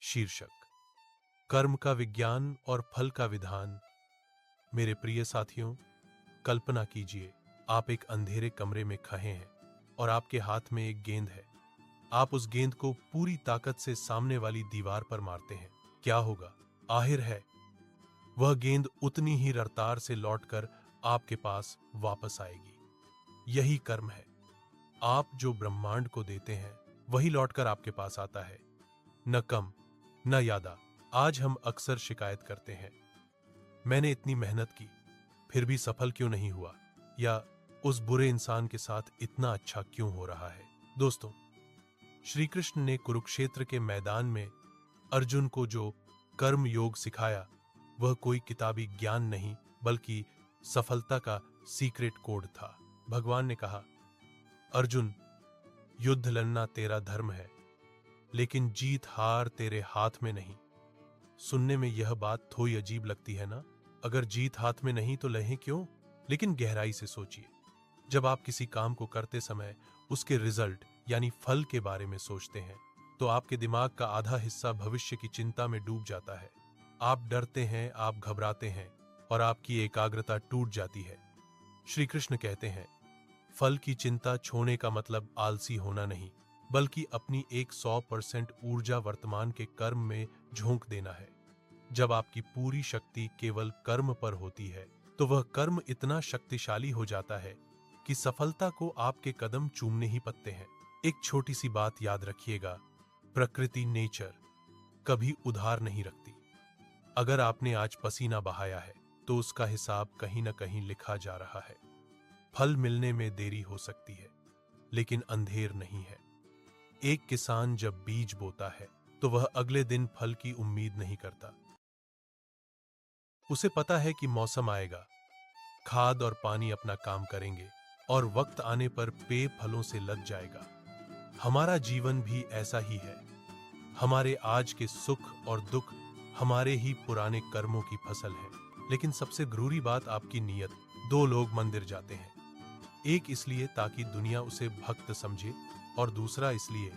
शीर्षक, कर्म का विज्ञान और फल का विधान। मेरे प्रिय साथियों, कल्पना कीजिए आप एक अंधेरे कमरे में खड़े हैं और आपके हाथ में एक गेंद है। आप उस गेंद को पूरी ताकत से सामने वाली दीवार पर मारते हैं। क्या होगा? आहिर है वह गेंद उतनी ही रफ्तार से लौटकर आपके पास वापस आएगी। यही कर्म है। आप जो ब्रह्मांड को देते हैं वही लौटकर आपके पास आता है, न कम न ज्यादा। आज हम अक्सर शिकायत करते हैं, मैंने इतनी मेहनत की फिर भी सफल क्यों नहीं हुआ, या उस बुरे इंसान के साथ इतना अच्छा क्यों हो रहा है। दोस्तों, श्री कृष्ण ने कुरुक्षेत्र के मैदान में अर्जुन को जो कर्म योग सिखाया वह कोई किताबी ज्ञान नहीं बल्कि सफलता का सीक्रेट कोड था। भगवान ने कहा, अर्जुन, युद्ध लड़ना तेरा धर्म है, लेकिन जीत हार तेरे हाथ में नहीं। सुनने में यह बात थोड़ी अजीब लगती है ना? अगर जीत हाथ में नहीं तो लड़ें क्यों? लेकिन गहराई से सोचिए, जब आप किसी काम को करते समय उसके रिजल्ट यानी फल के बारे में सोचते हैं तो आपके दिमाग का आधा हिस्सा भविष्य की चिंता में डूब जाता है। आप डरते हैं, आप घबराते हैं और आपकी एकाग्रता टूट जाती है। श्री कृष्ण कहते हैं, फल की चिंता छोड़ने का मतलब आलसी होना नहीं, बल्कि अपनी 100% ऊर्जा वर्तमान के कर्म में झोंक देना है। जब आपकी पूरी शक्ति केवल कर्म पर होती है तो वह कर्म इतना शक्तिशाली हो जाता है कि सफलता को आपके कदम चूमने ही पड़ते हैं। एक छोटी सी बात याद रखिएगा, प्रकृति नेचर कभी उधार नहीं रखती। अगर आपने आज पसीना बहाया है तो उसका हिसाब कहीं ना कहीं लिखा जा रहा है। फल मिलने में देरी हो सकती है, लेकिन अंधेर नहीं है। एक किसान जब बीज बोता है तो वह अगले दिन फल की उम्मीद नहीं करता। उसे पता है कि मौसम आएगा, खाद और पानी अपना काम करेंगे और वक्त आने पर पेड़ फलों से लद जाएगा। हमारा जीवन भी ऐसा ही है। हमारे आज के सुख और दुख हमारे ही पुराने कर्मों की फसल है। लेकिन सबसे जरूरी बात आपकी नीयत। 2 लोग मंदिर जाते हैं, एक इसलिए ताकि दुनिया उसे भक्त समझे और दूसरा इसलिए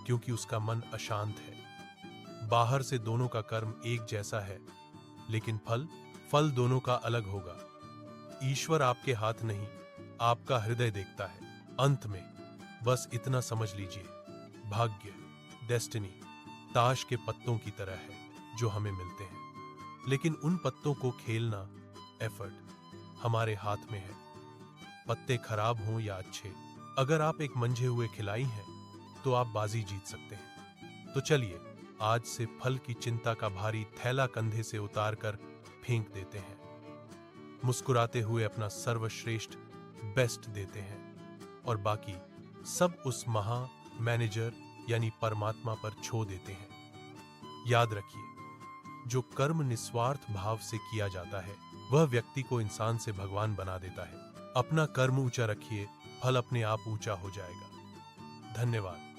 क्योंकि उसका मन अशांत है। बाहर से दोनों का कर्म एक जैसा है, लेकिन फल दोनों का अलग होगा। ईश्वर आपके हाथ नहीं, आपका हृदय देखता है। अंत में बस इतना समझ लीजिए, भाग्य, डेस्टिनी ताश के पत्तों की तरह है जो हमें मिलते हैं, लेकिन उन पत्तों को खेलना, एफर्ट हमारे हाथ में है। पत्ते खराब हों या अच्छे, अगर आप एक मंझे हुए खिलाड़ी हैं तो आप बाजी जीत सकते हैं। तो चलिए आज से फल की चिंता का भारी थैला कंधे से उतारकर फेंक देते हैं, मुस्कुराते हुए अपना सर्वश्रेष्ठ बेस्ट देते हैं और बाकी सब उस महा मैनेजर यानी परमात्मा पर छोड़ देते हैं। याद रखिए, जो कर्म निस्वार्थ भाव से किया जाता है वह व्यक्ति को इंसान से भगवान बना देता है। अपना कर्म ऊंचा रखिए, फल अपने आप ऊंचा हो जाएगा। धन्यवाद।